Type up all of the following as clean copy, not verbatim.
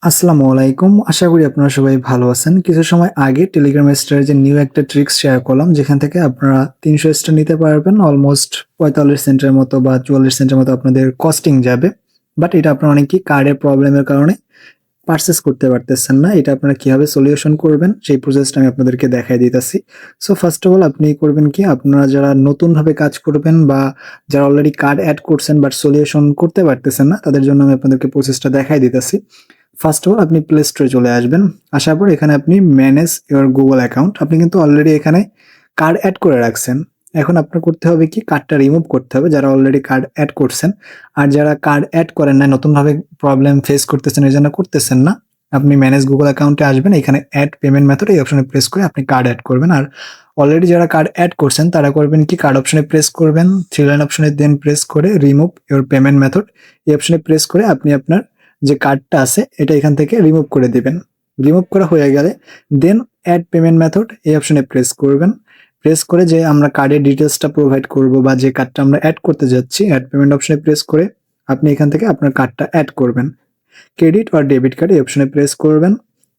আসসালামু আলাইকুম। আশা করি আপনারা সবাই ভালো আছেন। কিছু সময় আগে টেলিগ্রাম স্টারে যে নিউ একটা ট্রিক্স শেয়ার করলাম, যেখান থেকে আপনারা ৩০০ স্টার নিতে পারবেন। অলমোস্ট ৪৫ সেন্টের মতো বা ৪৪ সেন্টের মতো আপনাদের কস্টিং যাবে। বাট এটা আপনারা অনেকেই কার্ডের প্রবলেমের কারণে পারচেজ করতে পারতেছেন না। এটা আপনারা কিভাবে সলিউশন করবেন সেই প্রসেসটা আমি আপনাদেরকে দেখায় দিতেছি। সো ফার্স্ট অফ অল আপনি করবেন কি, আপনারা যারা নতুনভাবে কাজ করবেন বা যারা অলরেডি কার্ড এড করছেন বাট সলিউশন করতে পারতেছেন না, তাদের জন্য আমি আপনাদেরকে প্রসেসটা দেখায় দিতেছি। ফার্স্ট অফ অল আপনি প্লে স্টোরে চলে আসবেন। আসার পর এখানে আপনি ম্যানেজ ইওর গুগল অ্যাকাউন্ট, আপনি কিন্তু অলরেডি এখানে কার্ড অ্যাড করে রাখছেন। এখন আপনার করতে হবে কি, কার্ডটা রিমুভ করতে হবে যারা অলরেডি কার্ড অ্যাড করছেন। আর যারা কার্ড অ্যাড করেন নাই, নতুনভাবে প্রবলেম ফেস করতেছেন, এই জন্য করতেছেন না, আপনি ম্যানেজ গুগল অ্যাকাউন্টে আসবেন। এখানে অ্যাড পেমেন্ট মেথড এই অপশনে প্রেস করে আপনি কার্ড অ্যাড করবেন। আর অলরেডি যারা কার্ড অ্যাড করছেন তারা করবেন কি, কার্ড অপশনে প্রেস করবেন, থ্রি লাইন অপশনে দেন প্রেস করে রিমুভ ইওর পেমেন্ট মেথড এই অপশনে প্রেস করে আপনি আপনার যে কার্ডটা আছে এটা এখান থেকে রিমুভ করে দিবেন। রিমুভ করা হয়ে গেলে দেন অ্যাড পেমেন্ট মেথড এই অপশনে প্রেস করবেন। প্রেস করে যে আমরা কার্ডের ডিটেলসটা প্রোভাইড করব বা যে কার্ডটা আমরা অ্যাড করতে যাচ্ছি, অ্যাড পেমেন্ট অপশনে প্রেস করে আপনি এখান থেকে আপনার কার্ডটা অ্যাড করবেন। ক্রেডিট আর ডেবিট কার্ড এই অপশনে প্রেস করবেন।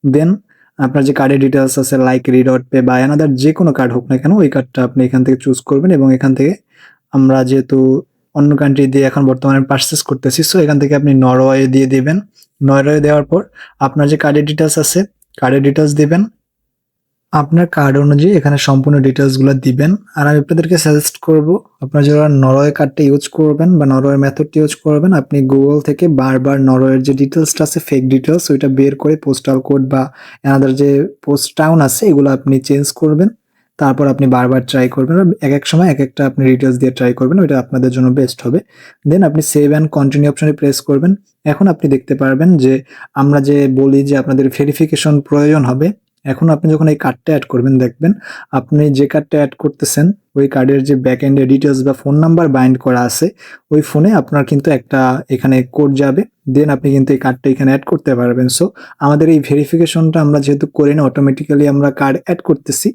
দেন আপনার যে কার্ডের ডিটেলস আছে লাইক রিডট পে বা অ্যানাদার যে কোনো কার্ড হোক না কেন, ওই কার্ডটা আপনি এখান থেকে চুজ করবেন এবং এখান থেকে আমরা যেহেতু অন্য কান্ট্রি দিয়ে এখন বর্তমানে পারচেস করতেছি, সো এখান থেকে আপনি নরওয়ে দিয়ে দিবেন। নরওয়ে দেওয়ার পর আপনার যে কার্ডের ডিটেলস আছে, কার্ডের ডিটেলস দিবেন। আপনার কার্ড অনুযায়ী এখানে সম্পূর্ণ ডিটেলসগুলো দিবেন। আর আমি আপনাদেরকে সাজেস্ট করব, আপনারা যারা নরওয়ে কার্ডটা ইউজ করবেন বা নরওয়ে মেথডটা ইউজ করবেন, আপনি গুগল থেকে বারবার নরওয়ের যে ডিটেলসটা আছে, ফেক ডিটেলস, ওইটা বের করে পোস্টাল কোড বা অ্যানাদার যে পোস্ট টাউন আছে এগুলো আপনি চেঞ্জ করবেন। তারপর আপনি বারবার ট্রাই করবেন, এক এক সময় এক একটা আপনি ডিটেলস দিয়ে ট্রাই করবেন, ওইটা আপনাদের জন্য বেস্ট হবে। দেন আপনি সেভ অ্যান্ড কন্টিনিউ অপশনে প্রেস করবেন। এখন আপনি দেখতে পারবেন যে আমরা যে বলি যে আপনাদের ভেরিফিকেশন প্রয়োজন হবে, এখন আপনি যখন এই কার্ডটা অ্যাড করবেন, দেখবেন আপনি যে কার্ডটা অ্যাড করতেছেন ওই কার্ডের যে ব্যাক এন্ডে ডিটেলস বা ফোন নাম্বার বাইন্ড করা আছে, ওই ফোনে আপনার কিন্তু একটা এখানে কোড যাবে। দেন আপনি কিন্তু এই কার্ডটা এখানে অ্যাড করতে পারবেন। সো আমাদের এই ভেরিফিকেশনটা আমরা যেহেতু করি না, অটোমেটিক্যালি আমরা কার্ড অ্যাড করতেছি,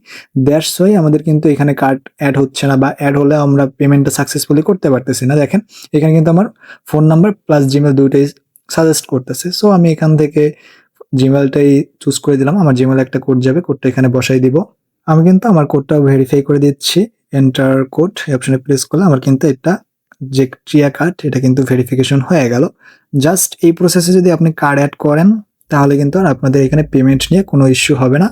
দ্যাটস ওয়াই আমাদের কিন্তু এখানে কার্ড অ্যাড হচ্ছে না বা অ্যাড হলে আমরা পেমেন্টটা সাকসেসফুলি করতে পারতেছি না। দেখেন এখানে কিন্তু আমার ফোন নাম্বার প্লাস জিমেল দুইটাই সাজেস্ট করতেছে। সো আমি এখান থেকে জিমেলটাই চুজ করে দিলাম। আমার জিমেলে একটা কোড যাবে, কোডটা এখানে বসাই দিব। আমি কিন্তু আমার কোডটা ভেরিফাই করে দিচ্ছি। এন্টার কোড এই অপশনে প্রেস করলে আমার কিন্তু এটা যে ট্রিয়া কার্ড এটা কিন্তু ভেরিফিকেশন হয়ে গেল। জাস্ট এই প্রসেসে যদি আপনি কার্ড অ্যাড করেন তাহলে কিন্তু আর আপনাদের এখানে পেমেন্ট নিয়ে কোনো ইস্যু হবে না।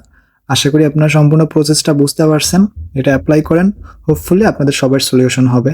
আশা করি আপনারা সম্পূর্ণ প্রসেসটা বুঝতে পারছেন। এটা অ্যাপ্লাই করেন, হোপফুলি আপনাদের সবার সলিউশন হবে।